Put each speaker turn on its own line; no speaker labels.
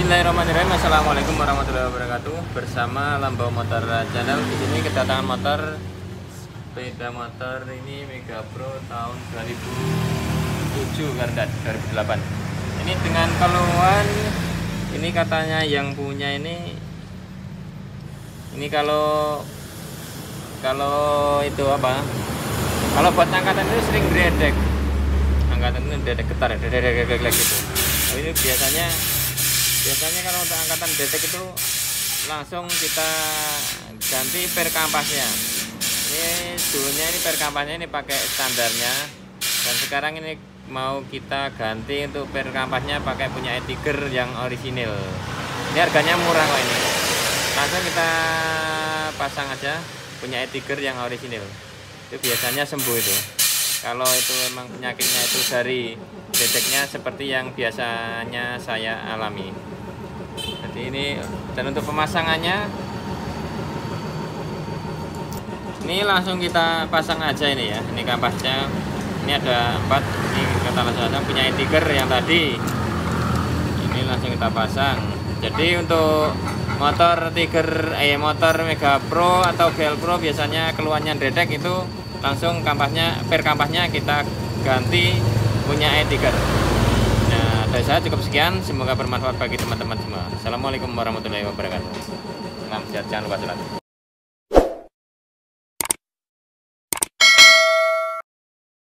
Bismillahirrahmanirrahim. Assalamualaikum warahmatullahi wabarakatuh. Bersama Lambau Motor Channel. Di sini kedatangan motor sepeda motor ini Mega Pro tahun 2007 kan 2008. Ini dengan keluhan ini katanya yang punya ini kalau itu apa? Kalau buat angkatan itu sering gredek. Angkatan itu dedek getar, dedek gitu. Tapi ini biasanya kalau untuk angkatan dedek itu langsung kita ganti per kampasnya. Ini dulunya ini per kampasnya ini pakai standarnya, dan sekarang ini mau kita ganti untuk per kampasnya pakai punya e-tiger yang orisinil. Ini harganya murah kok ini. Langsung kita pasang aja punya e-tiger yang orisinil. Itu biasanya sembuh itu. Kalau itu memang penyakitnya itu dari dedeknya seperti yang biasanya saya alami. Jadi ini, dan untuk pemasangannya ini langsung kita pasang aja ini ya. Ini kampasnya, ini ada 4. Ini kita langsung punya e-tiger yang tadi. Ini langsung kita pasang. Jadi untuk motor motor Mega Pro atau GL Pro biasanya keluhannya dedek itu langsung per kampasnya kita ganti punya e-tiger. Nah, dari saya cukup sekian, semoga bermanfaat bagi teman-teman semua. Assalamualaikum warahmatullahi wabarakatuh. Salam sehat, jangan lupa sholat.